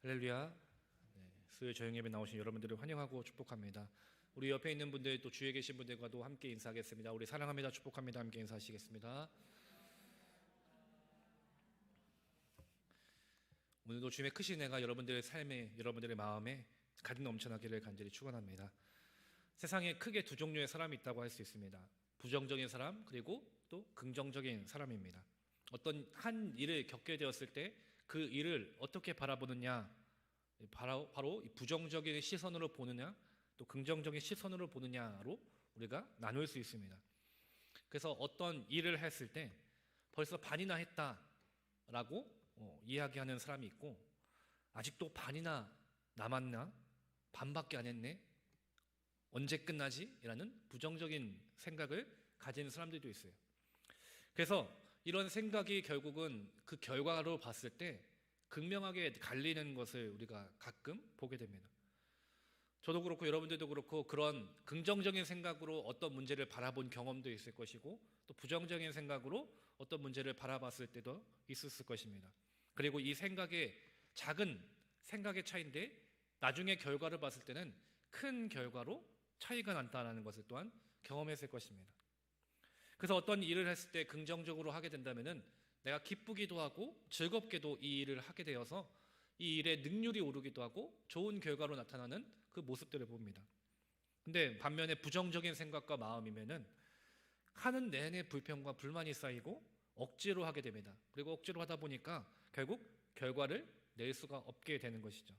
할렐루야. 수요일 저녁 예배 나오신 여러분들을 환영하고 축복합니다. 우리 옆에 있는 분들 또 주위에 계신 분들과도 함께 인사하겠습니다. 우리 사랑합니다, 축복합니다. 함께 인사하시겠습니다. 오늘도 주님의 크신 은혜가 여러분들의 삶에, 여러분들의 마음에 가득 넘쳐나기를 간절히 축원합니다. 세상에 크게 두 종류의 사람이 있다고 할 수 있습니다. 부정적인 사람, 그리고 또 긍정적인 사람입니다. 어떤 한 일을 겪게 되었을 때 그 일을 어떻게 바라보느냐, 바로 이 부정적인 시선으로 보느냐, 또 긍정적인 시선으로 보느냐로 우리가 나눌 수 있습니다. 그래서 어떤 일을 했을 때 벌써 반이나 했다라고 이야기하는 사람이 있고, 아직도 반이나 남았나, 반밖에 안 했네, 언제 끝나지? 이라는 부정적인 생각을 가진 사람들도 있어요. 그래서 이런 생각이 결국은 그 결과로 봤을 때 극명하게 갈리는 것을 우리가 가끔 보게 됩니다. 저도 그렇고 여러분들도 그렇고 그런 긍정적인 생각으로 어떤 문제를 바라본 경험도 있을 것이고, 또 부정적인 생각으로 어떤 문제를 바라봤을 때도 있었을 것입니다. 그리고 이 생각의 작은 생각의 차이인데 나중에 결과를 봤을 때는 큰 결과로 차이가 난다는 것을 또한 경험했을 것입니다. 그래서 어떤 일을 했을 때 긍정적으로 하게 된다면은 내가 기쁘기도 하고 즐겁게도 이 일을 하게 되어서 이 일의 능률이 오르기도 하고 좋은 결과로 나타나는 그 모습들을 봅니다. 근데 반면에 부정적인 생각과 마음이면은 하는 내내 불평과 불만이 쌓이고 억지로 하게 됩니다. 그리고 억지로 하다 보니까 결국 결과를 낼 수가 없게 되는 것이죠.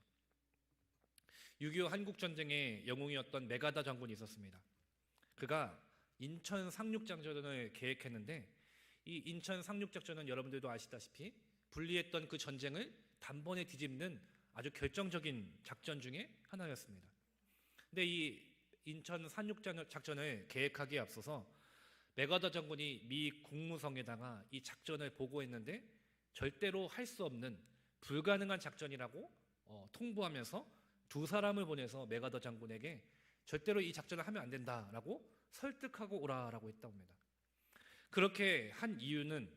6.25 한국전쟁의 영웅이었던 메가다 장군이 있었습니다. 그가 인천 상륙작전을 계획했는데, 이 인천 상륙작전은 여러분들도 아시다시피 불리했던 그 전쟁을 단번에 뒤집는 아주 결정적인 작전 중에 하나였습니다. 근데 이 인천 상륙작전을 계획하기에 앞서서 메가다 장군이 미 국무성에다가 이 작전을 보고했는데 절대로 할 수 없는 불가능한 작전이라고 통보하면서 두 사람을 보내서 메가다 장군에게 절대로 이 작전을 하면 안 된다라고 설득하고 오라라고 했다고 합니다. 그렇게 한 이유는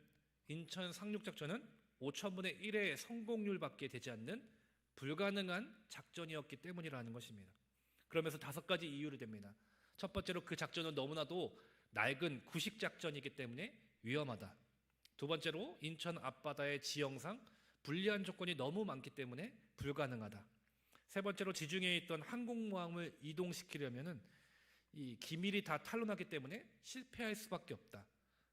인천 상륙작전은 5천분의 1의 성공률밖에 되지 않는 불가능한 작전이었기 때문이라는 것입니다. 그러면서 5가지 이유를 댑니다. 첫 번째로 그 작전은 너무나도 낡은 구식작전이기 때문에 위험하다. 두 번째로 인천 앞바다의 지형상 불리한 조건이 너무 많기 때문에 불가능하다. 세 번째로 지중해에 있던 항공모함을 이동시키려면은 이 기밀이 다 탄로나기 때문에 실패할 수밖에 없다.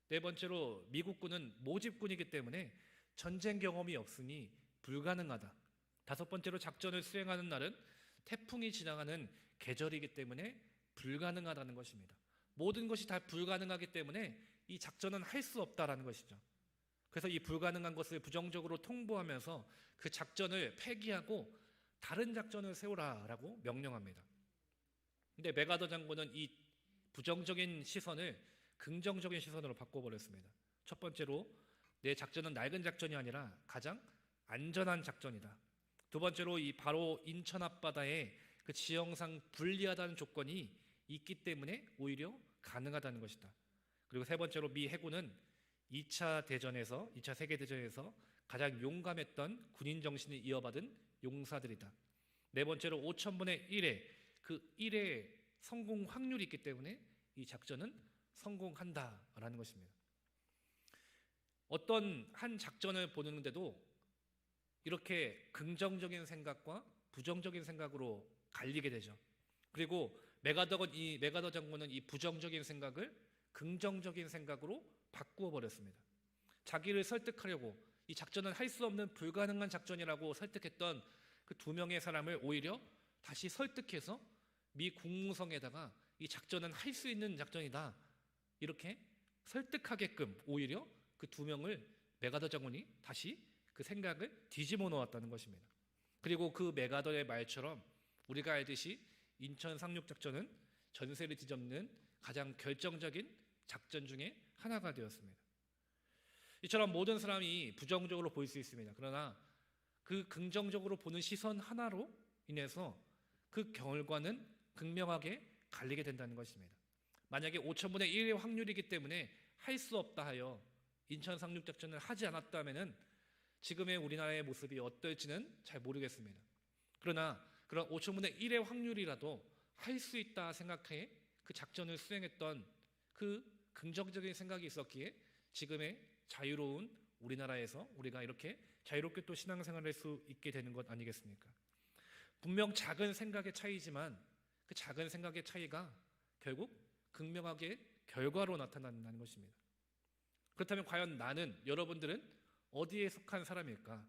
네 번째로 미국군은 모집군이기 때문에 전쟁 경험이 없으니 불가능하다. 다섯 번째로 작전을 수행하는 날은 태풍이 지나가는 계절이기 때문에 불가능하다는 것입니다. 모든 것이 다 불가능하기 때문에 이 작전은 할 수 없다라는 것이죠. 그래서 이 불가능한 것을 부정적으로 통보하면서 그 작전을 폐기하고 다른 작전을 세우라라고 명령합니다. 근데 메가더 장군은 이 부정적인 시선을 긍정적인 시선으로 바꿔버렸습니다. 첫 번째로 내 작전은 낡은 작전이 아니라 가장 안전한 작전이다. 두 번째로 이 바로 인천 앞바다에 그 지형상 불리하다는 조건이 있기 때문에 오히려 가능하다는 것이다. 그리고 세 번째로 미 해군은 2차 세계대전에서 가장 용감했던 군인 정신을 이어받은 용사들이다. 네 번째로 5천분의 1의 그 1의 성공 확률이 있기 때문에 이 작전은 성공한다라는 것입니다. 어떤 한 작전을 보는데도 이렇게 긍정적인 생각과 부정적인 생각으로 갈리게 되죠. 그리고 메가더 장군은 이 부정적인 생각을 긍정적인 생각으로 바꾸어 버렸습니다. 자기를 설득하려고 이 작전은 할 수 없는 불가능한 작전이라고 설득했던 그 2명의 사람을 오히려 다시 설득해서 미 국무성에다가 이 작전은 할 수 있는 작전이다, 이렇게 설득하게끔 오히려 그 2명을 메가더 장군이 다시 그 생각을 뒤집어 놓았다는 것입니다. 그리고 그 메가더의 말처럼 우리가 알듯이 인천 상륙작전은 전세를 뒤집는 가장 결정적인 작전 중에 하나가 되었습니다. 이처럼 모든 사람이 부정적으로 보일 수 있습니다. 그러나 그 긍정적으로 보는 시선 하나로 인해서 그 결과는 극명하게 갈리게 된다는 것입니다. 만약에 5천분의 1의 확률이기 때문에 할 수 없다 하여 인천 상륙작전을 하지 않았다면은 지금의 우리나라의 모습이 어떨지는 잘 모르겠습니다. 그러나 그런 5천분의 1의 확률이라도 할 수 있다 생각해 그 작전을 수행했던 그 긍정적인 생각이 있었기에 지금의 자유로운 우리나라에서 우리가 이렇게 자유롭게 또 신앙생활을 할 수 있게 되는 것 아니겠습니까? 분명 작은 생각의 차이지만 그 작은 생각의 차이가 결국 극명하게 결과로 나타난다는 것입니다. 그렇다면 과연 나는, 여러분들은 어디에 속한 사람일까?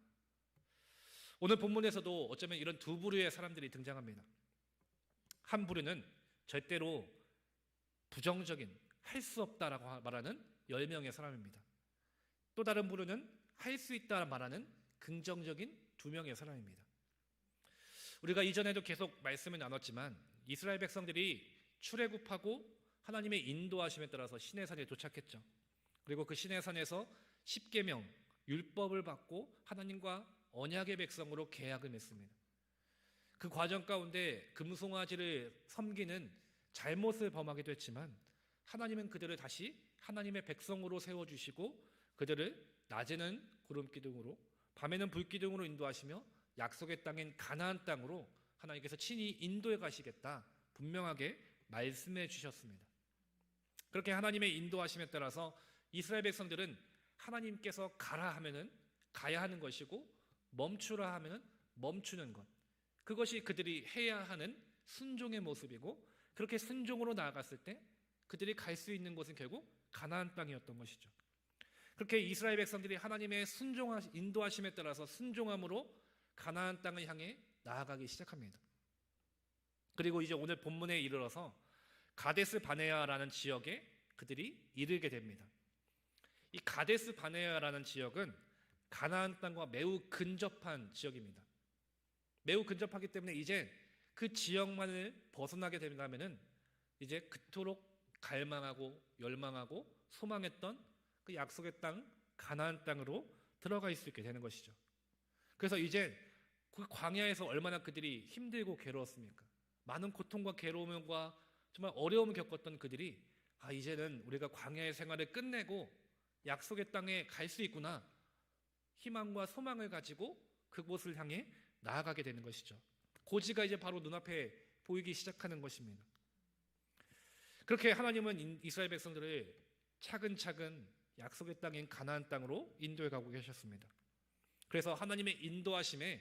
오늘 본문에서도 어쩌면 이런 두 부류의 사람들이 등장합니다. 한 부류는 절대로 부정적인, 할 수 없다라고 말하는 10명의 사람입니다. 또 다른 부류는 할 수 있다 말하는 긍정적인 2명의 사람입니다. 우리가 이전에도 계속 말씀을 나눴지만 이스라엘 백성들이 출애굽하고 하나님의 인도하심에 따라서 시내산에 도착했죠. 그리고 그 시내산에서 10계명, 율법을 받고 하나님과 언약의 백성으로 계약을 맺습니다. 그 과정 가운데 금송아지를 섬기는 잘못을 범하기도 했지만 하나님은 그들을 다시 하나님의 백성으로 세워주시고 그들을 낮에는 구름기둥으로 밤에는 불기둥으로 인도하시며 약속의 땅인 가나안 땅으로 하나님께서 친히 인도해 가시겠다 분명하게 말씀해 주셨습니다. 그렇게 하나님의 인도하심에 따라서 이스라엘 백성들은 하나님께서 가라 하면은 가야 하는 것이고 멈추라 하면은 멈추는 것, 그것이 그들이 해야 하는 순종의 모습이고, 그렇게 순종으로 나아갔을 때 그들이 갈 수 있는 곳은 결국 가나안 땅이었던 것이죠. 그렇게 이스라엘 백성들이 하나님의 인도하심에 따라서 순종함으로 가나안 땅을 향해 나아가기 시작합니다. 그리고 이제 오늘 본문에 이르러서 가데스 바네아라는 지역에 그들이 이르게 됩니다. 이 가데스 바네아라는 지역은 가나안 땅과 매우 근접한 지역입니다. 매우 근접하기 때문에 이제 그 지역만을 벗어나게 된다면은 이제 그토록 갈망하고 열망하고 소망했던 그 약속의 땅 가나안 땅으로 들어갈 수 있게 되는 것이죠. 그래서 이제 그 광야에서 얼마나 그들이 힘들고 괴로웠습니까? 많은 고통과 괴로움과 정말 어려움을 겪었던 그들이 이제는 우리가 광야의 생활을 끝내고 약속의 땅에 갈 수 있구나, 희망과 소망을 가지고 그곳을 향해 나아가게 되는 것이죠. 고지가 이제 바로 눈앞에 보이기 시작하는 것입니다. 그렇게 하나님은 이스라엘 백성들을 차근차근 약속의 땅인 가나안 땅으로 인도해 가고 계셨습니다. 그래서 하나님의 인도하심에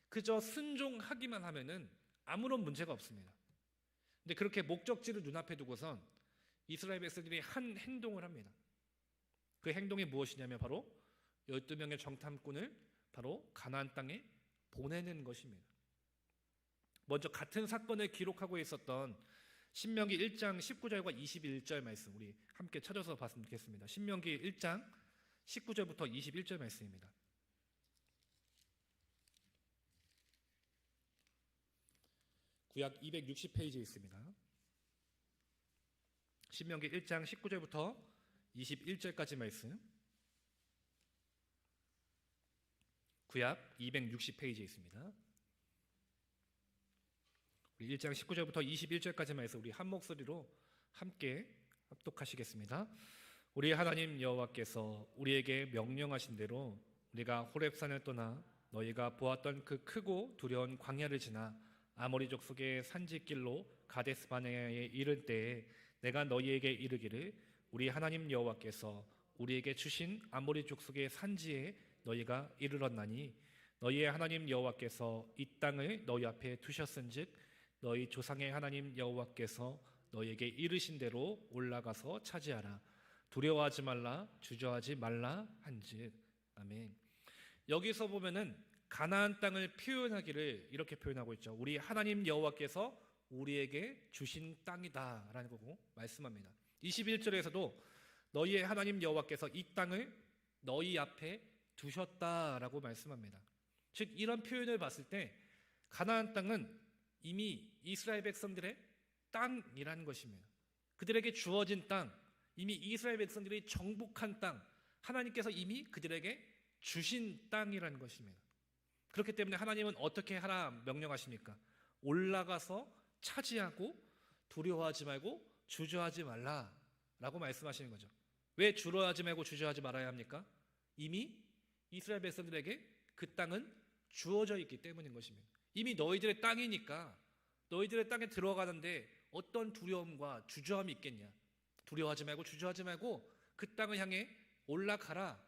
그저 순종하기만 하면은 아무런 문제가 없습니다. 근데 그렇게 목적지를 눈앞에 두고선 이스라엘 백성들이 한 행동을 합니다. 그 행동이 무엇이냐면 바로 12명의 정탐꾼을 바로 가나안 땅에 보내는 것입니다. 먼저 같은 사건을 기록하고 있었던 신명기 1장 19절과 21절 말씀 우리 함께 찾아서 봤으면 좋겠습니다. 신명기 1장 19절부터 21절 말씀입니다. 구약 260페이지에 있습니다. 신명기 1장 19절부터 21절까지 말씀, 구약 260페이지에 있습니다. 우리 1장 19절부터 21절까지 말씀 우리 한 목소리로 함께 합독하시겠습니다. 우리 하나님 여호와께서 우리에게 명령하신 대로 우리가 호렙산을 떠나 너희가 보았던 그 크고 두려운 광야를 지나 아모리 족속의 산지길로 가데스 바네아에 이를 때에 내가 너희에게 이르기를 우리 하나님 여호와께서 우리에게 주신 아모리 족속의 산지에 너희가 이르렀나니 너희의 하나님 여호와께서 이 땅을 너희 앞에 두셨은즉 너희 조상의 하나님 여호와께서 너희에게 이르신 대로 올라가서 차지하라. 두려워하지 말라, 주저하지 말라 한즉. 아멘. 여기서 보면은 가나안 땅을 표현하기를 이렇게 표현하고 있죠. 우리 하나님 여호와께서 우리에게 주신 땅이다라는 거고 말씀합니다. 21절에서도 너희의 하나님 여호와께서 이 땅을 너희 앞에 두셨다라고 말씀합니다. 즉 이런 표현을 봤을 때 가나안 땅은 이미 이스라엘 백성들의 땅이라는 것입니다. 그들에게 주어진 땅, 이미 이스라엘 백성들이 정복한 땅, 하나님께서 이미 그들에게 주신 땅이라는 것입니다. 그렇기 때문에 하나님은 어떻게 하라 명령하십니까? 올라가서 차지하고 두려워하지 말고 주저하지 말라라고 말씀하시는 거죠. 왜 두려워하지 말고 주저하지 말아야 합니까? 이미 이스라엘 백성들에게 그 땅은 주어져 있기 때문인 것입니다. 이미 너희들의 땅이니까 너희들의 땅에 들어가는데 어떤 두려움과 주저함이 있겠냐. 두려워하지 말고 주저하지 말고 그 땅을 향해 올라가라.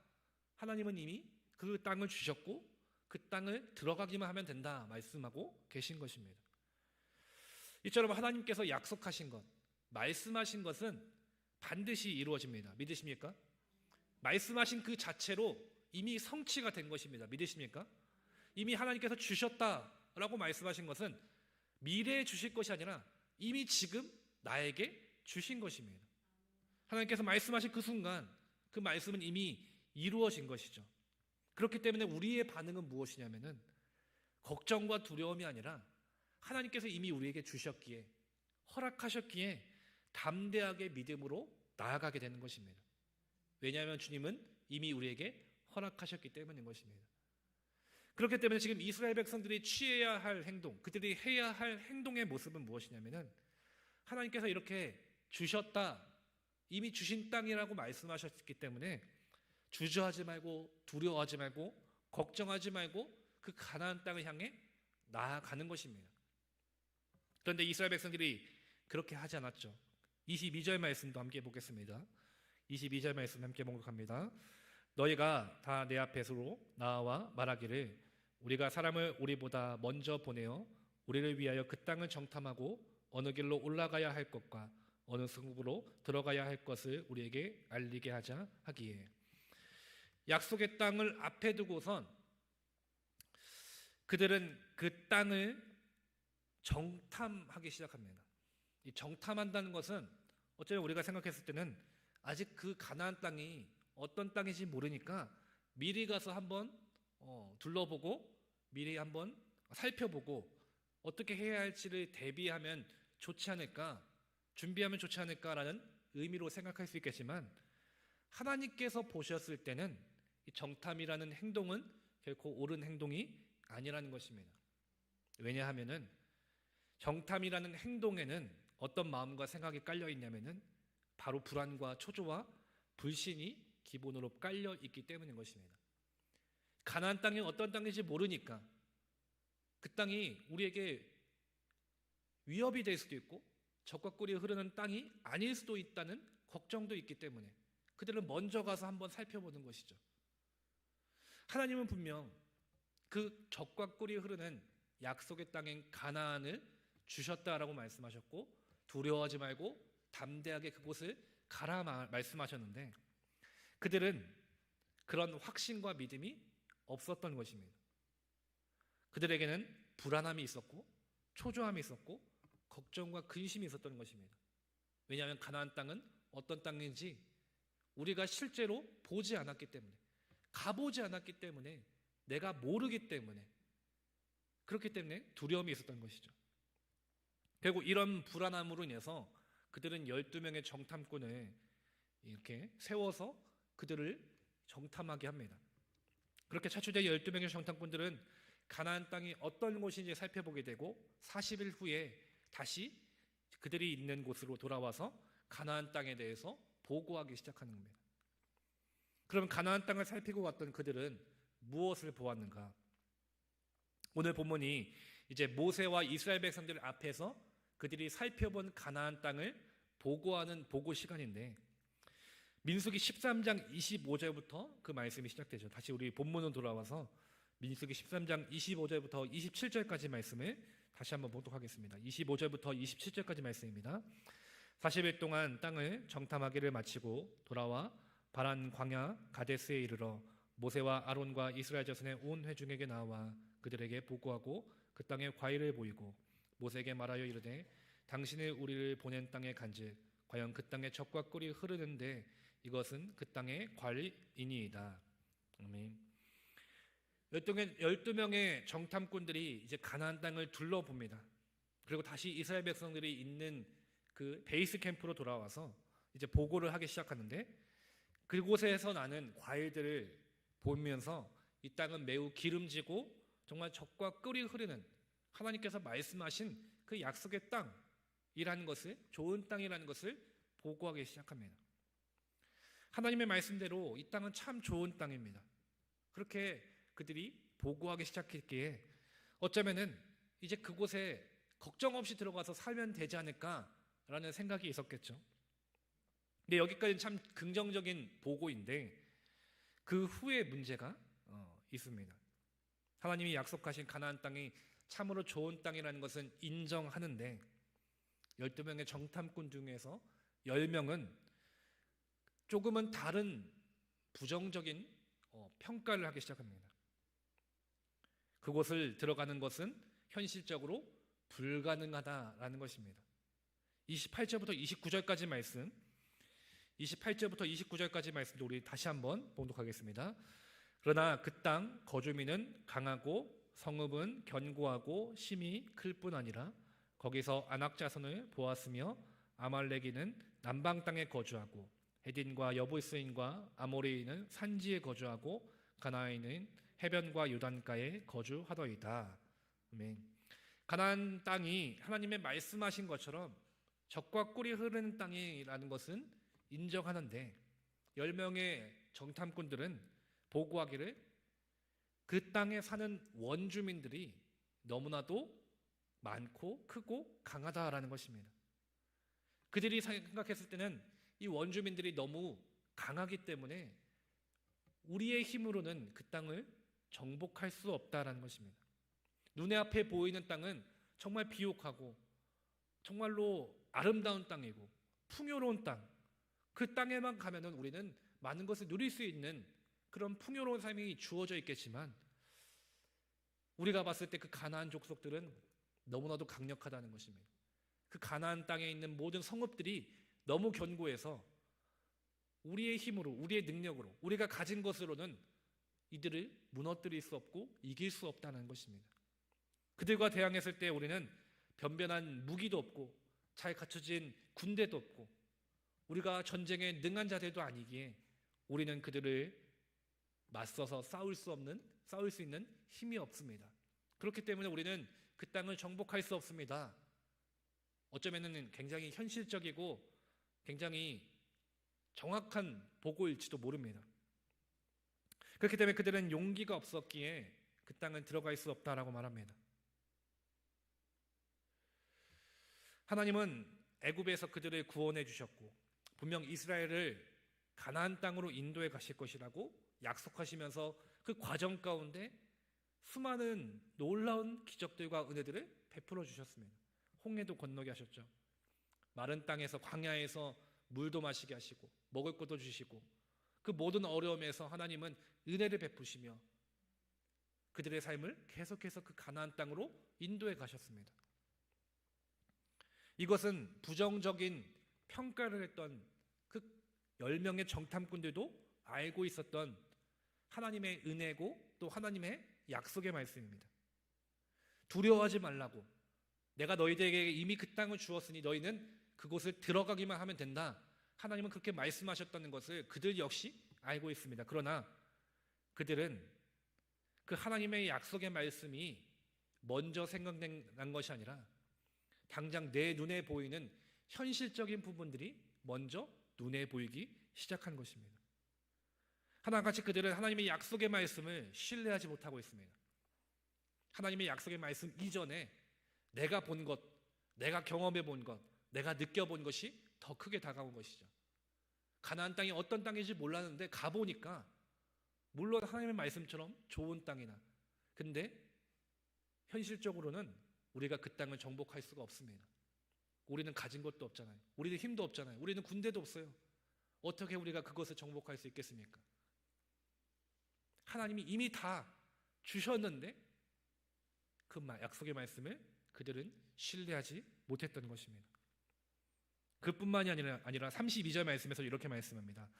하나님은 이미 그 땅을 주셨고 그 땅을 들어가기만 하면 된다 말씀하고 계신 것입니다. 이처럼 하나님께서 약속하신 것, 말씀하신 것은 반드시 이루어집니다. 믿으십니까? 말씀하신 그 자체로 이미 성취가 된 것입니다. 믿으십니까? 이미 하나님께서 주셨다라고 말씀하신 것은 미래에 주실 것이 아니라 이미 지금 나에게 주신 것입니다. 하나님께서 말씀하신 그 순간 그 말씀은 이미 이루어진 것이죠. 그렇기 때문에 우리의 반응은 무엇이냐면은 걱정과 두려움이 아니라 하나님께서 이미 우리에게 주셨기에 허락하셨기에 담대하게 믿음으로 나아가게 되는 것입니다. 왜냐하면 주님은 이미 우리에게 허락하셨기 때문인 것입니다. 그렇기 때문에 지금 이스라엘 백성들이 취해야 할 행동, 그들이 해야 할 행동의 모습은 무엇이냐면은 하나님께서 이렇게 주셨다, 이미 주신 땅이라고 말씀하셨기 때문에 주저하지 말고 두려워하지 말고 걱정하지 말고 그 가나안 땅을 향해 나아가는 것입니다. 그런데 이스라엘 백성들이 그렇게 하지 않았죠. 22절 말씀도 함께 보겠습니다. 22절 말씀 함께 봉독합니다. 너희가 다 내 앞에서 나와 말하기를 우리가 사람을 우리보다 먼저 보내어 우리를 위하여 그 땅을 정탐하고 어느 길로 올라가야 할 것과 어느 성읍으로 들어가야 할 것을 우리에게 알리게 하자 하기에, 약속의 땅을 앞에 두고선 그들은 그 땅을 정탐하기 시작합니다. 이 정탐한다는 것은 어쩌면 우리가 생각했을 때는 아직 그 가나안 땅이 어떤 땅인지 모르니까 미리 가서 한번 둘러보고 미리 한번 살펴보고 어떻게 해야 할지를 대비하면 좋지 않을까, 준비하면 좋지 않을까라는 의미로 생각할 수 있겠지만, 하나님께서 보셨을 때는 이 정탐이라는 행동은 결코 옳은 행동이 아니라는 것입니다. 왜냐하면은 정탐이라는 행동에는 어떤 마음과 생각이 깔려 있냐면은 바로 불안과 초조와 불신이 기본으로 깔려 있기 때문인 것입니다. 가나안 땅이 어떤 땅인지 모르니까 그 땅이 우리에게 위협이 될 수도 있고 적과 꿀이 흐르는 땅이 아닐 수도 있다는 걱정도 있기 때문에 그들은 먼저 가서 한번 살펴보는 것이죠. 하나님은 분명 그 적과 꿀이 흐르는 약속의 땅인 가나안을 주셨다라고 말씀하셨고 두려워하지 말고 담대하게 그곳을 가라 말씀하셨는데 그들은 그런 확신과 믿음이 없었던 것입니다. 그들에게는 불안함이 있었고 초조함이 있었고 걱정과 근심이 있었던 것입니다. 왜냐하면 가나안 땅은 어떤 땅인지 우리가 실제로 보지 않았기 때문에, 가보지 않았기 때문에, 내가 모르기 때문에, 그렇기 때문에 두려움이 있었던 것이죠. 결국 이런 불안함으로 인해서 그들은 12명의 정탐꾼을 이렇게 세워서 그들을 정탐하게 합니다. 그렇게 차출된 12명의 정탐꾼들은 가나안 땅이 어떤 곳인지 살펴보게 되고 40일 후에 다시 그들이 있는 곳으로 돌아와서 가나안 땅에 대해서 보고하기 시작하는 겁니다. 그럼 가나안 땅을 살피고 왔던 그들은 무엇을 보았는가? 오늘 본문이 이제 모세와 이스라엘 백성들 앞에서 그들이 살펴본 가나안 땅을 보고하는 보고 시간인데, 민수기 13장 25절부터 그 말씀이 시작되죠. 다시 우리 본문으로 돌아와서 민수기 13장 25절부터 27절까지 말씀을 다시 한번 봉독하겠습니다. 25절부터 27절까지 말씀입니다. 40일 동안 땅을 정탐하기를 마치고 돌아와 바란 광야 가데스에 이르러 모세와 아론과 이스라엘 자손의 온 회중에게 나와 그들에게 보고하고 그 땅에 과일을 보이고 모세에게 말하여 이르되 당신이 우리를 보낸 땅에 간즉 과연 그 땅에 젖과 꿀이 흐르는데 이것은 그 땅의 과일이니이다. 아멘. 12명의 정탐꾼들이 이제 가나안 땅을 둘러봅니다. 그리고 다시 이스라엘 백성들이 있는 그 베이스 캠프로 돌아와서 이제 보고를 하기 시작하는데, 그곳에서 나는 과일들을 보면서 이 땅은 매우 기름지고 정말 젖과 꿀이 흐르는 하나님께서 말씀하신 그 약속의 땅이라는 것을, 좋은 땅이라는 것을 보고하기 시작합니다. 하나님의 말씀대로 이 땅은 참 좋은 땅입니다. 그렇게 그들이 보고하기 시작했기에 어쩌면은 이제 그곳에 걱정 없이 들어가서 살면 되지 않을까라는 생각이 있었겠죠. 근데 여기까지는 참 긍정적인 보고인데 그 후에 문제가 있습니다. 하나님이 약속하신 가나안 땅이 참으로 좋은 땅이라는 것은 인정하는데 12명의 정탐꾼 중에서 10명은 조금은 다른 부정적인 평가를 하기 시작합니다. 그곳을 들어가는 것은 현실적으로 불가능하다라는 것입니다. 28절부터 29절까지 말씀, 28절부터 29절까지 말씀도 우리 다시 한번 봉독하겠습니다. 그러나 그 땅 거주민은 강하고 성읍은 견고하고 심이 클 뿐 아니라 거기서 아낙 자손을 보았으며 아말렉인은 남방 땅에 거주하고 헤딘과 여부스인과 아모리인은 산지에 거주하고 가나안인은 해변과 요단가에 거주하더이다. 아멘. 가나안 땅이 하나님의 말씀하신 것처럼 젖과 꿀이 흐르는 땅이라는 것은 인정하는데 10명의 정탐꾼들은 보고하기를 그 땅에 사는 원주민들이 너무나도 많고 크고 강하다라는 것입니다. 그들이 생각했을 때는 이 원주민들이 너무 강하기 때문에 우리의 힘으로는 그 땅을 정복할 수 없다라는 것입니다. 눈에 앞에 보이는 땅은 정말 비옥하고 정말로 아름다운 땅이고 풍요로운 땅, 그 땅에만 가면은 우리는 많은 것을 누릴 수 있는 그런 풍요로운 삶이 주어져 있겠지만 우리가 봤을 때 그 가나안 족속들은 너무나도 강력하다는 것입니다. 그 가나안 땅에 있는 모든 성읍들이 너무 견고해서 우리의 힘으로, 우리의 능력으로, 우리가 가진 것으로는 이들을 무너뜨릴 수 없고 이길 수 없다는 것입니다. 그들과 대항했을 때 우리는 변변한 무기도 없고 잘 갖춰진 군대도 없고 우리가 전쟁에 능한 자들도 아니기에 우리는 그들을 맞서서 싸울 수 있는 힘이 없습니다. 그렇기 때문에 우리는 그 땅을 정복할 수 없습니다. 어쩌면은 굉장히 현실적이고 굉장히 정확한 보고일지도 모릅니다. 그렇기 때문에 그들은 용기가 없었기에 그 땅은 들어갈 수 없다라고 말합니다. 하나님은 애굽에서 그들을 구원해 주셨고 분명 이스라엘을 가나안 땅으로 인도해 가실 것이라고 약속하시면서 그 과정 가운데 수많은 놀라운 기적들과 은혜들을 베풀어 주셨습니다. 홍해도 건너게 하셨죠. 마른 땅에서 광야에서 물도 마시게 하시고 먹을 것도 주시고 그 모든 어려움에서 하나님은 은혜를 베푸시며 그들의 삶을 계속해서 그 가나안 땅으로 인도해 가셨습니다. 이것은 부정적인 평가를 했던 그 10명의 정탐꾼들도 알고 있었던 하나님의 은혜고 또 하나님의 약속의 말씀입니다. 두려워하지 말라고, 내가 너희들에게 이미 그 땅을 주었으니 너희는 그곳을 들어가기만 하면 된다. 하나님은 그렇게 말씀하셨다는 것을 그들 역시 알고 있습니다. 그러나 그들은 그 하나님의 약속의 말씀이 먼저 생각난 것이 아니라 당장 내 눈에 보이는 현실적인 부분들이 먼저 눈에 보이기 시작한 것입니다. 하나같이 그들은 하나님의 약속의 말씀을 신뢰하지 못하고 있습니다. 하나님의 약속의 말씀 이전에 내가 본 것, 내가 경험해 본 것, 내가 느껴본 것이 더 크게 다가온 것이죠. 가나안 땅이 어떤 땅인지 몰랐는데 가보니까 물론 하나님의 말씀처럼 좋은 땅이나 근데 현실적으로는 우리가 그 땅을 정복할 수가 없습니다. 우리는 가진 것도 없잖아요. 우리는 힘도 없잖아요. 우리는 군대도 없어요. 어떻게 우리가 그것을 정복할 수 있겠습니까? 하나님이 이미 다 주셨는데 그 약속의 말씀을 그들은 신뢰하지 못했던 것입니다. 그뿐만이 아니라 32절 말씀에서 이렇게 말씀합니다.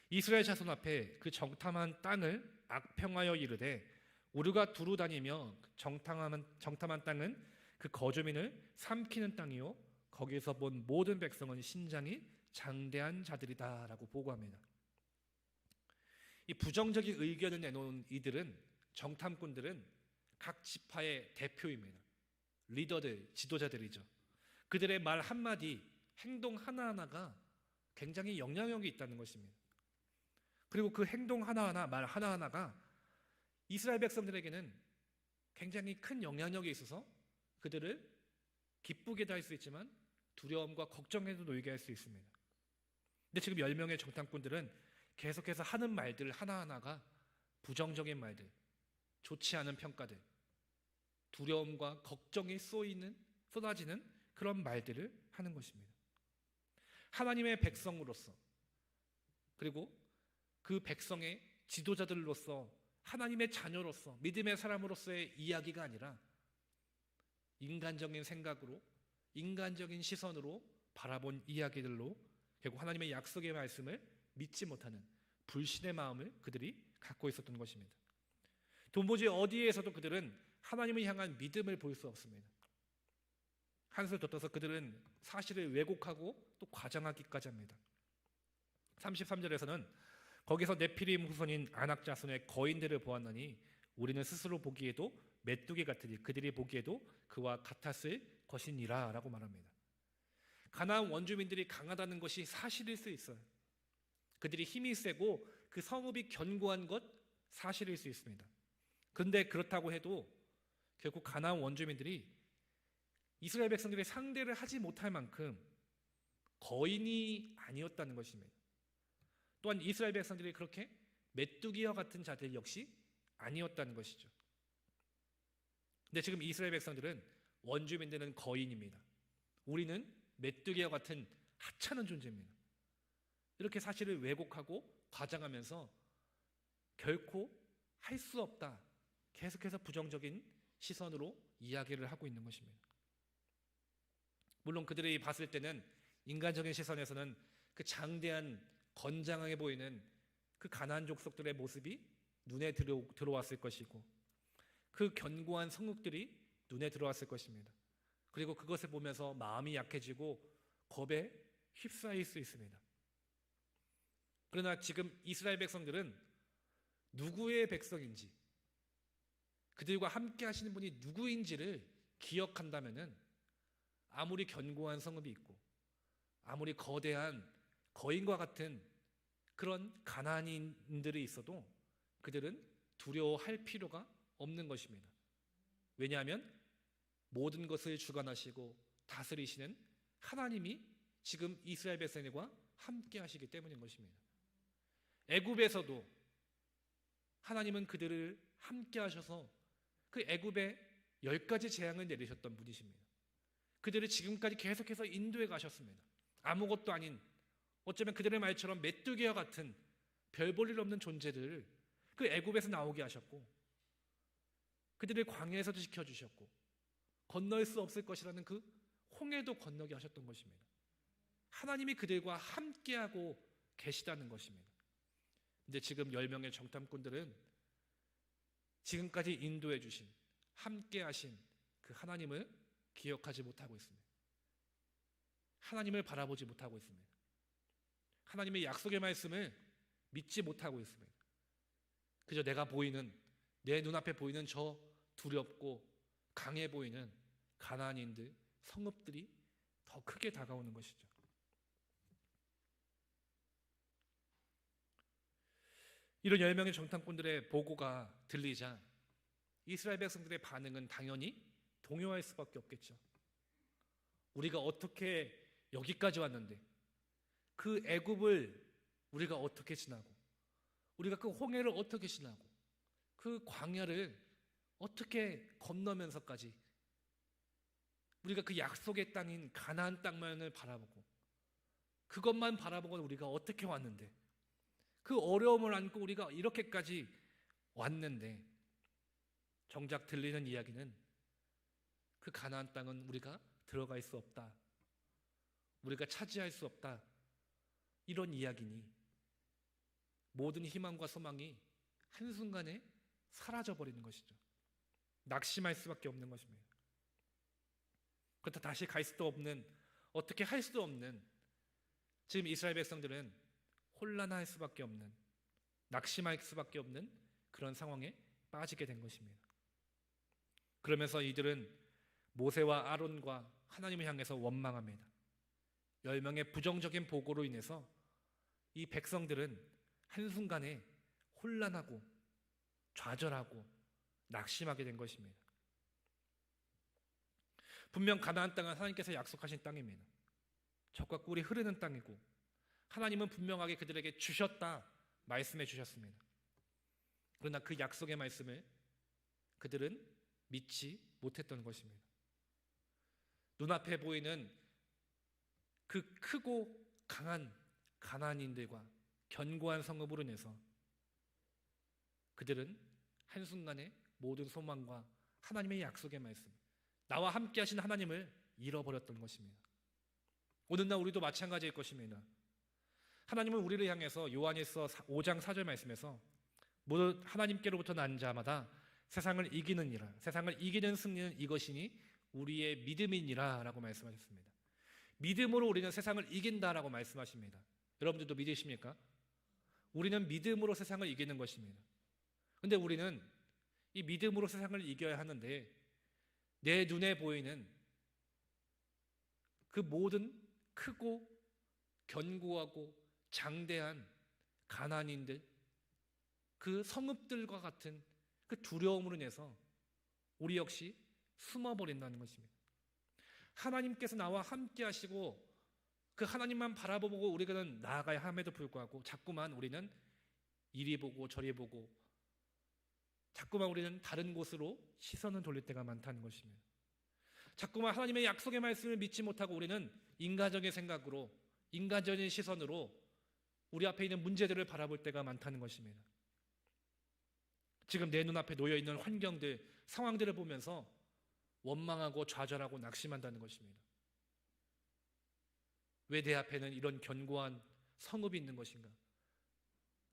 이스라엘 자손 앞에 그 정탐한 땅을 악평하여 이르되 우리가 두루 다니며 정탐한 땅은 그 거주민을 삼키는 땅이요 거기서 본 모든 백성은 신장이 장대한 자들이다라고 보고합니다. 이 부정적인 의견을 내놓은 이들은 정탐꾼들은 각 지파의 대표입니다. 리더들, 지도자들이죠. 그들의 말 한마디, 행동 하나하나가 굉장히 영향력이 있다는 것입니다. 그리고 그 행동 하나하나, 말 하나하나가 이스라엘 백성들에게는 굉장히 큰 영향력이 있어서 그들을 기쁘게도 할 수 있지만 두려움과 걱정에도 놓이게 할 수 있습니다. 근데 지금 10명의 정탐꾼들은 계속해서 하는 말들 하나하나가 부정적인 말들, 좋지 않은 평가들, 두려움과 걱정이 쏟아지는 그런 말들을 하는 것입니다. 하나님의 백성으로서, 그리고 그 백성의 지도자들로서, 하나님의 자녀로서, 믿음의 사람으로서의 이야기가 아니라 인간적인 생각으로, 인간적인 시선으로 바라본 이야기들로 결국 하나님의 약속의 말씀을 믿지 못하는 불신의 마음을 그들이 갖고 있었던 것입니다. 도무지 어디에서도 그들은 하나님을 향한 믿음을 볼 수 없습니다. 한술 더 떠서 그들은 사실을 왜곡하고 또 과장하기까지 합니다. 33절에서는 거기서 네피림 후손인 아낙 자손의 거인들을 보았나니 우리는 스스로 보기에도 메뚜기 같으니 그들이 보기에도 그와 같았을 것이니라 라고 말합니다. 가나안 원주민들이 강하다는 것이 사실일 수 있어요. 그들이 힘이 세고 그 성읍이 견고한 것 사실일 수 있습니다. 그런데 그렇다고 해도 결국 가나안 원주민들이 이스라엘 백성들의 상대를 하지 못할 만큼 거인이 아니었다는 것입니다. 또한 이스라엘 백성들이 그렇게 메뚜기와 같은 자들 역시 아니었다는 것이죠. 근데 지금 이스라엘 백성들은 원주민들은 거인입니다. 우리는 메뚜기와 같은 하찮은 존재입니다. 이렇게 사실을 왜곡하고 과장하면서 결코 할 수 없다, 계속해서 부정적인 시선으로 이야기를 하고 있는 것입니다. 물론 그들이 봤을 때는 인간적인 시선에서는 그 장대한 건장하게 보이는 그 가나안 족속들의 모습이 눈에 들어왔을 것이고 그 견고한 성읍들이 눈에 들어왔을 것입니다. 그리고 그것을 보면서 마음이 약해지고 겁에 휩싸일 수 있습니다. 그러나 지금 이스라엘 백성들은 누구의 백성인지, 그들과 함께 하시는 분이 누구인지를 기억한다면은 아무리 견고한 성읍이 있고 아무리 거대한 거인과 같은 그런 가나안인들이 있어도 그들은 두려워할 필요가 없는 것입니다. 왜냐하면 모든 것을 주관하시고 다스리시는 하나님이 지금 이스라엘 백성들과 함께 하시기 때문인 것입니다. 애굽에서도 하나님은 그들을 함께 하셔서 그 애굽에 10가지 재앙을 내리셨던 분이십니다. 그들을 지금까지 계속해서 인도해 가셨습니다. 아무것도 아닌, 어쩌면 그들의 말처럼 메뚜기와 같은 별 볼 일 없는 존재들을 그 애굽에서 나오게 하셨고 그들을 광야에서도 지켜주셨고 건널 수 없을 것이라는 그 홍해도 건너게 하셨던 것입니다. 하나님이 그들과 함께하고 계시다는 것입니다. 근데 지금 10명의 정탐꾼들은 지금까지 인도해 주신, 함께 하신 그 하나님을 기억하지 못하고 있습니다. 하나님을 바라보지 못하고 있습니다. 하나님의 약속의 말씀을 믿지 못하고 있습니다. 그저 내가 보이는, 내 눈앞에 보이는 저 두렵고 강해 보이는 가나안인들, 성읍들이 더 크게 다가오는 것이죠. 이런 10명의 정탐꾼들의 보고가 들리자 이스라엘 백성들의 반응은 당연히 동요할 수밖에 없겠죠. 우리가 어떻게 여기까지 왔는데, 그 애굽을 우리가 어떻게 지나고, 우리가 그 홍해를 어떻게 지나고, 그 광야를 어떻게 건너면서까지 우리가 그 약속의 땅인 가나안 땅만을 바라보고 그것만 바라보고 우리가 어떻게 왔는데, 그 어려움을 안고 우리가 이렇게까지 왔는데 정작 들리는 이야기는 그 가나안 땅은 우리가 들어갈 수 없다, 우리가 차지할 수 없다, 이런 이야기니 모든 희망과 소망이 한순간에 사라져버리는 것이죠. 낙심할 수밖에 없는 것입니다. 그렇다 다시 갈 수도 없는, 어떻게 할 수도 없는, 지금 이스라엘 백성들은 혼란할 수밖에 없는, 낙심할 수밖에 없는 그런 상황에 빠지게 된 것입니다. 그러면서 이들은 모세와 아론과 하나님을 향해서 원망합니다. 10명의 부정적인 보고로 인해서 이 백성들은 한순간에 혼란하고 좌절하고 낙심하게 된 것입니다. 분명 가나안 땅은 하나님께서 약속하신 땅입니다. 젖과 꿀이 흐르는 땅이고 하나님은 분명하게 그들에게 주셨다 말씀해 주셨습니다. 그러나 그 약속의 말씀을 그들은 믿지 못했던 것입니다. 눈앞에 보이는 그 크고 강한 가나안인들과 견고한 성읍으로 인해서 그들은 한순간에 모든 소망과 하나님의 약속의 말씀, 나와 함께 하신 하나님을 잃어버렸던 것입니다. 오늘날 우리도 마찬가지일 것입니다. 하나님은 우리를 향해서 요한일서 5장 4절 말씀에서 모두 하나님께로부터 난 자마다 세상을 이기느니라, 세상을 이기는 승리는 이것이니 우리의 믿음이니라 라고 말씀하셨습니다. 믿음으로 우리는 세상을 이긴다라고 말씀하십니다. 여러분들도 믿으십니까? 우리는 믿음으로 세상을 이기는 것입니다. 근데 우리는 이 믿음으로 세상을 이겨야 하는데 내 눈에 보이는 그 모든 크고 견고하고 장대한 가나안인들, 그 성읍들과 같은 그 두려움으로 인해서 우리 역시 숨어버린다는 것입니다. 하나님께서 나와 함께 하시고 그 하나님만 바라보고 우리가 나아가야 함에도 불구하고 자꾸만 우리는 이리 보고 저리 보고 자꾸만 우리는 다른 곳으로 시선을 돌릴 때가 많다는 것입니다. 자꾸만 하나님의 약속의 말씀을 믿지 못하고 우리는 인간적인 생각으로, 인간적인 시선으로 우리 앞에 있는 문제들을 바라볼 때가 많다는 것입니다. 지금 내 눈앞에 놓여있는 환경들, 상황들을 보면서 원망하고 좌절하고 낙심한다는 것입니다. 왜 내 앞에는 이런 견고한 성읍이 있는 것인가?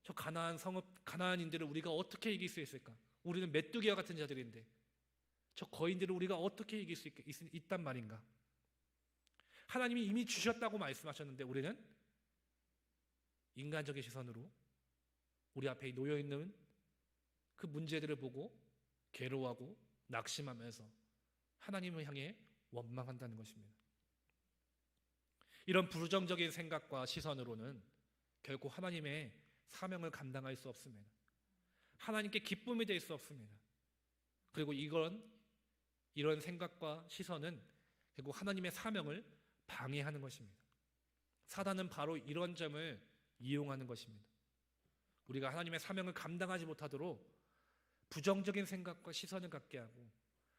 저 가나안 성읍, 가나안인들을 우리가 어떻게 이길 수 있을까? 우리는 메뚜기와 같은 자들인데 저 거인들을 우리가 어떻게 이길 수 있단 말인가? 하나님이 이미 주셨다고 말씀하셨는데 우리는 인간적인 시선으로 우리 앞에 놓여있는 그 문제들을 보고 괴로워하고 낙심하면서 하나님을 향해 원망한다는 것입니다. 이런 부정적인 생각과 시선으로는 결코 하나님의 사명을 감당할 수 없습니다. 하나님께 기쁨이 될 수 없습니다. 그리고 이런 생각과 시선은 결국 하나님의 사명을 방해하는 것입니다. 사단은 바로 이런 점을 이용하는 것입니다. 우리가 하나님의 사명을 감당하지 못하도록 부정적인 생각과 시선을 갖게 하고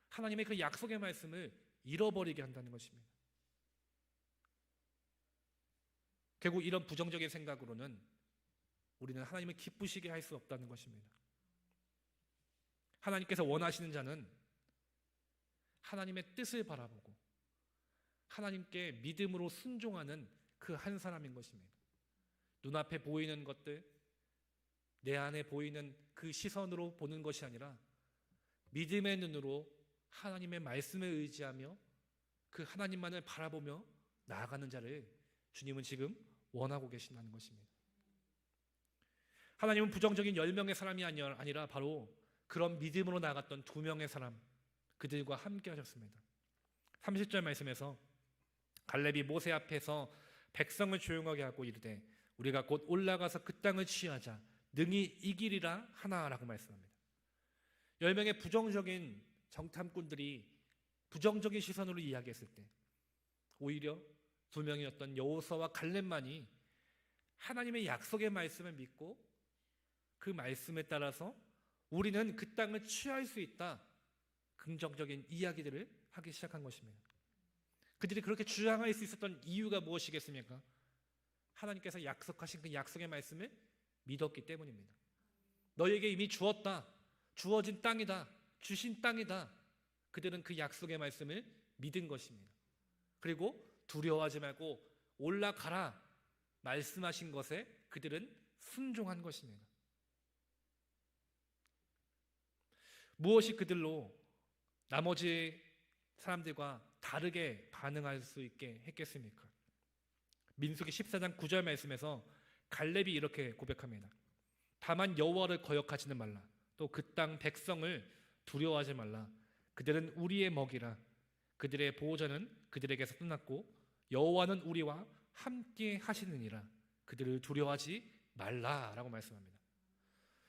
하나님의 그 약속의 말씀을 잃어버리게 한다는 것입니다. 결국 이런 부정적인 생각으로는 우리는 하나님을 기쁘시게 할 수 없다는 것입니다. 하나님께서 원하시는 자는 하나님의 뜻을 바라보고 하나님께 믿음으로 순종하는 그 한 사람인 것입니다. 눈앞에 보이는 것들, 내 안에 보이는 그 시선으로 보는 것이 아니라 믿음의 눈으로 하나님의 말씀에 의지하며 그 하나님만을 바라보며 나아가는 자를 주님은 지금 원하고 계신다는 것입니다. 하나님은 부정적인 10명의 사람이 아니라 바로 그런 믿음으로 나아갔던 2명의 사람, 그들과 함께 하셨습니다. 30절 말씀에서 갈렙이 모세 앞에서 백성을 조용하게 하고 이르되 우리가 곧 올라가서 그 땅을 취하자 능히 이기리라 하나라고 말씀합니다. 10명의 부정적인 정탐꾼들이 부정적인 시선으로 이야기했을 때 오히려 2명이었던 여호수아와 갈렙만이 하나님의 약속의 말씀을 믿고 그 말씀에 따라서 우리는 그 땅을 취할 수 있다, 긍정적인 이야기들을 하기 시작한 것입니다. 그들이 그렇게 주장할 수 있었던 이유가 무엇이겠습니까? 하나님께서 약속하신 그 약속의 말씀을 믿었기 때문입니다. 너에게 이미 주었다, 주어진 땅이다, 주신 땅이다. 그들은 그 약속의 말씀을 믿은 것입니다. 그리고 두려워하지 말고 올라가라 말씀하신 것에 그들은 순종한 것입니다. 무엇이 그들로 나머지 사람들과 다르게 반응할 수 있게 했겠습니까? 민수기 14장 9절 말씀에서 갈렙이 이렇게 고백합니다. 다만 여호와를 거역하지는 말라. 또 그 땅 백성을 두려워하지 말라. 그들은 우리의 먹이라. 그들의 보호자는 그들에게서 떠났고 여호와는 우리와 함께 하시느니라. 그들을 두려워하지 말라라고 말씀합니다.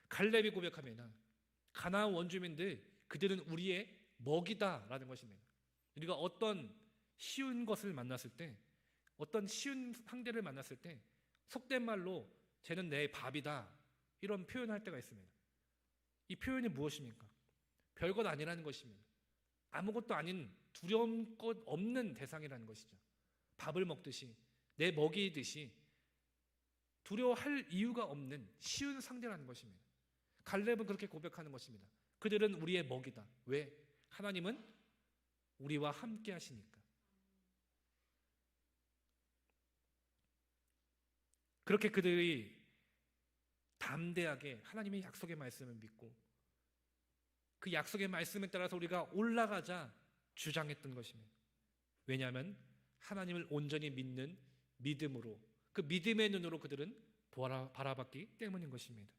갈렙이 고백합니다. 가나안 원주민들, 그들은 우리의 먹이다라는 것입니다. 우리가 어떤 쉬운 것을 만났을 때, 어떤 쉬운 상대를 만났을 때 속된 말로 쟤는 내 밥이다 이런 표현을 할 때가 있습니다. 이 표현이 무엇입니까? 별것 아니라는 것입니다. 아무것도 아닌 두려움 것 없는 대상이라는 것이죠. 밥을 먹듯이 내 먹이듯이 두려워할 이유가 없는 쉬운 상대라는 것입니다. 갈렙은 그렇게 고백하는 것입니다. 그들은 우리의 먹이다. 왜? 하나님은 우리와 함께 하시니까. 그렇게 그들이 담대하게 하나님의 약속의 말씀을 믿고 그 약속의 말씀에 따라서 우리가 올라가자 주장했던 것입니다. 왜냐하면 하나님을 온전히 믿는 믿음으로, 그 믿음의 눈으로 그들은 바라봤기 때문인 것입니다.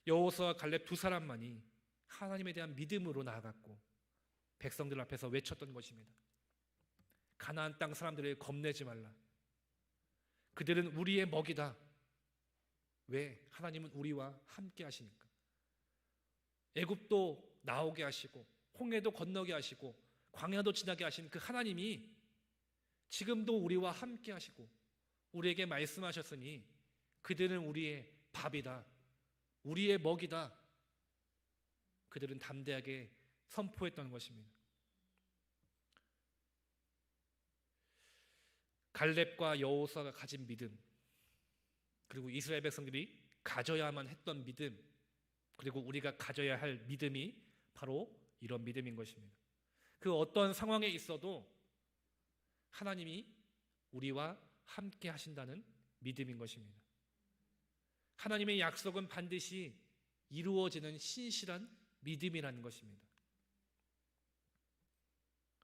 여호수아와 갈렙 두 사람만이 하나님에 대한 믿음으로 나아갔고 백성들 앞에서 외쳤던 것입니다. 가나안 땅 사람들을 겁내지 말라. 그들은 우리의 먹이다. 왜? 하나님은 우리와 함께 하시니까. 애굽도 나오게 하시고 홍해도 건너게 하시고 광야도 지나게 하신 그 하나님이 지금도 우리와 함께 하시고 우리에게 말씀하셨으니 그들은 우리의 밥이다. 우리의 먹이다. 그들은 담대하게 선포했던 것입니다. 갈렙과 여호수아가 가진 믿음, 그리고 이스라엘 백성들이 가져야만 했던 믿음, 그리고 우리가 가져야 할 믿음이 바로 이런 믿음인 것입니다. 그 어떤 상황에 있어도 하나님이 우리와 함께 하신다는 믿음인 것입니다. 하나님의 약속은 반드시 이루어지는 신실한 믿음이라는 것입니다.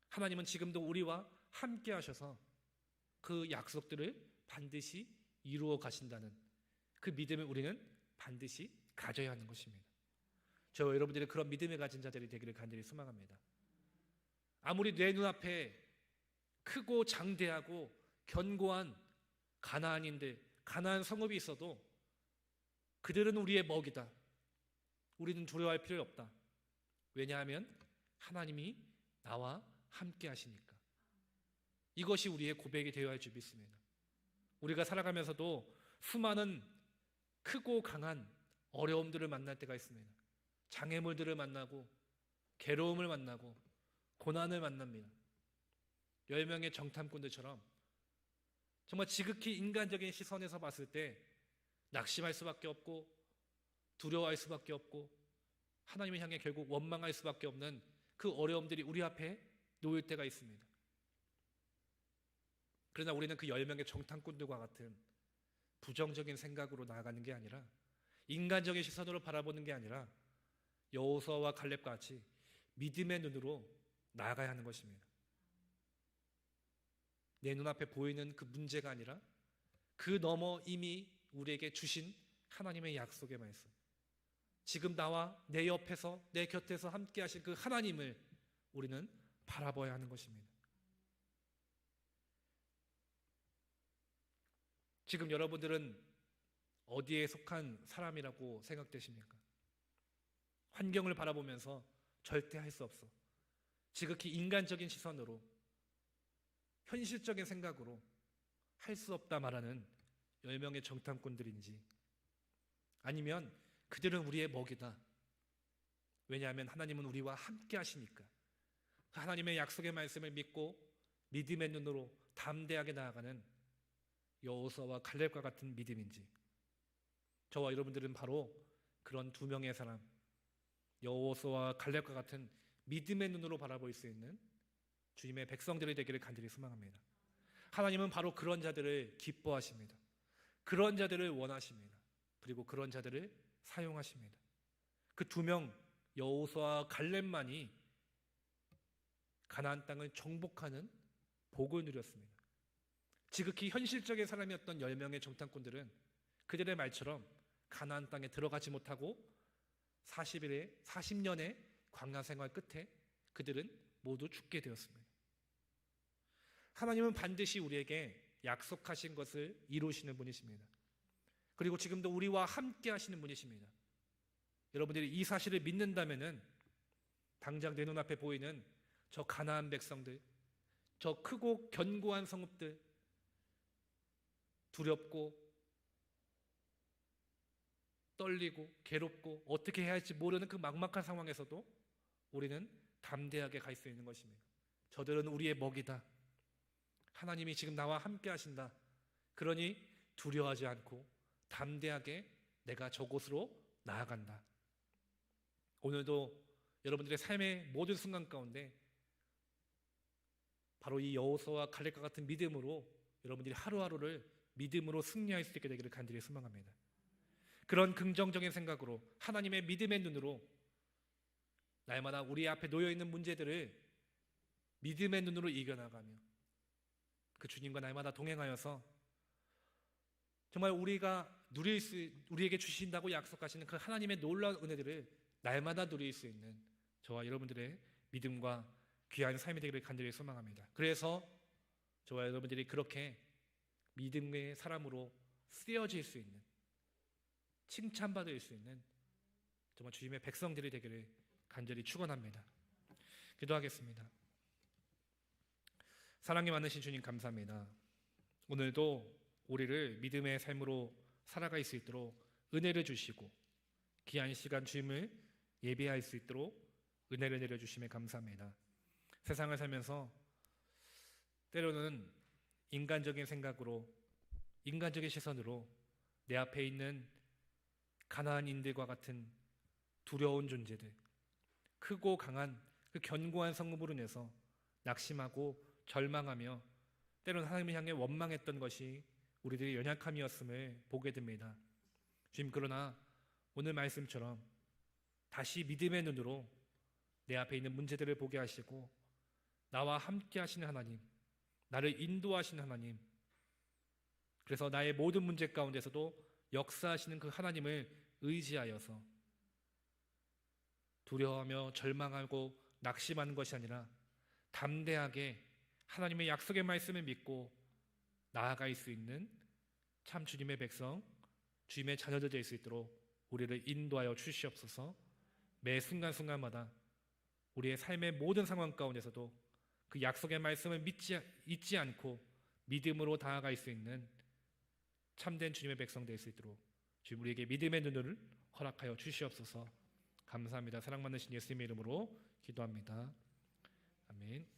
하나님은 지금도 우리와 함께 하셔서 그 약속들을 반드시 이루어 가신다는 그 믿음을 우리는 반드시 가져야 하는 것입니다. 저와 여러분들이 그런 믿음을 가진 자들이 되기를 간절히 소망합니다. 아무리 내 눈앞에 크고 장대하고 견고한 가나안인들, 가나안 성읍이 있어도 그들은 우리의 먹이다. 우리는 두려워할 필요 없다. 왜냐하면 하나님이 나와 함께 하시니까. 이것이 우리의 고백이 되어야 할 줄 믿습니다. 우리가 살아가면서도 수많은 크고 강한 어려움들을 만날 때가 있습니다. 장애물들을 만나고 괴로움을 만나고 고난을 만납니다. 10명의 정탐꾼들처럼 정말 지극히 인간적인 시선에서 봤을 때 낙심할 수밖에 없고 두려워할 수밖에 없고 하나님을 향해 결국 원망할 수밖에 없는 그 어려움들이 우리 앞에 놓일 때가 있습니다. 그러나 우리는 그 10명의 정탐꾼들과 같은 부정적인 생각으로 나아가는 게 아니라 인간적인 시선으로 바라보는 게 아니라 여호수아와 갈렙과 같이 믿음의 눈으로 나아가야 하는 것입니다. 내 눈앞에 보이는 그 문제가 아니라 그 너머 이미 우리에게 주신 하나님의 약속의 말씀, 지금 나와 내 옆에서 내 곁에서 함께 하신 그 하나님을 우리는 바라봐야 하는 것입니다. 지금 여러분들은 어디에 속한 사람이라고 생각되십니까? 환경을 바라보면서 절대 할 수 없어, 지극히 인간적인 시선으로 현실적인 생각으로 할 수 없다 말하는 10명의 정탐꾼들인지, 아니면 그들은 우리의 먹이다. 왜냐하면 하나님은 우리와 함께 하시니까 하나님의 약속의 말씀을 믿고 믿음의 눈으로 담대하게 나아가는 여호수아와 갈렙과 같은 믿음인지, 저와 여러분들은 바로 그런 두 명의 사람, 여호수아와 갈렙과 같은 믿음의 눈으로 바라볼 수 있는 주님의 백성들이 되기를 간절히 소망합니다. 하나님은 바로 그런 자들을 기뻐하십니다. 그런 자들을 원하십니다. 그리고 그런 자들을 사용하십니다. 그 두 명 여호수아와 갈렙만이 가나안 땅을 정복하는 복을 누렸습니다. 지극히 현실적인 사람이었던 10명의 정탐꾼들은 그들의 말처럼 가나안 땅에 들어가지 못하고 40년의 광야 생활 끝에 그들은 모두 죽게 되었습니다. 하나님은 반드시 우리에게 약속하신 것을 이루시는 분이십니다. 그리고 지금도 우리와 함께 하시는 분이십니다. 여러분들이 이 사실을 믿는다면은 당장 내 눈앞에 보이는 저 가나안 백성들, 저 크고 견고한 성읍들, 두렵고 떨리고 괴롭고 어떻게 해야 할지 모르는 그 막막한 상황에서도 우리는 담대하게 갈 수 있는 것입니다. 저들은 우리의 먹이다. 하나님이 지금 나와 함께 하신다. 그러니 두려워하지 않고 담대하게 내가 저곳으로 나아간다. 오늘도 여러분들의 삶의 모든 순간 가운데 바로 이 여호수아와 갈렙과 같은 믿음으로 여러분들이 하루하루를 믿음으로 승리할 수 있게 되기를 간절히 소망합니다. 그런 긍정적인 생각으로 하나님의 믿음의 눈으로 날마다 우리 앞에 놓여있는 문제들을 믿음의 눈으로 이겨나가며 그 주님과 날마다 동행하여서 정말 우리에게 주신다고 약속하시는 그 하나님의 놀라운 은혜들을 날마다 누릴 수 있는 저와 여러분들의 믿음과 귀한 삶이 되기를 간절히 소망합니다. 그래서 저와 여러분들이 그렇게 믿음의 사람으로 쓰여질 수 있는, 칭찬받을 수 있는 정말 주님의 백성들이 되기를 간절히 축원합니다. 기도하겠습니다. 사랑이 많으신 주님 감사합니다. 오늘도 우리를 믿음의 삶으로 살아갈 수 있도록 은혜를 주시고 귀한 시간 주님을 예배할 수 있도록 은혜를 내려주심에 감사합니다. 세상을 살면서 때로는 인간적인 생각으로, 인간적인 시선으로 내 앞에 있는 가나안인들과 같은 두려운 존재들, 크고 강한 그 견고한 성읍으로 인해서 낙심하고 절망하며 때로는 하나님을 향해 원망했던 것이 우리들의 연약함이었음을 보게 됩니다. 주님, 그러나 오늘 말씀처럼 다시 믿음의 눈으로 내 앞에 있는 문제들을 보게 하시고 나와 함께 하시는 하나님, 나를 인도하시는 하나님, 그래서 나의 모든 문제 가운데서도 역사하시는 그 하나님을 의지하여서 두려워하며 절망하고 낙심하는 것이 아니라 담대하게 하나님의 약속의 말씀을 믿고 나아갈 수 있는 참 주님의 백성, 주님의 자녀들 될 수 있도록 우리를 인도하여 주시옵소서. 매 순간순간마다 우리의 삶의 모든 상황 가운데서도 그 약속의 말씀을 잊지 않고 믿음으로 다가갈 수 있는 참된 주님의 백성 될 수 있도록 주님 우리에게 믿음의 눈을 허락하여 주시옵소서. 감사합니다. 사랑 많으신 예수님의 이름으로 기도합니다. 아멘.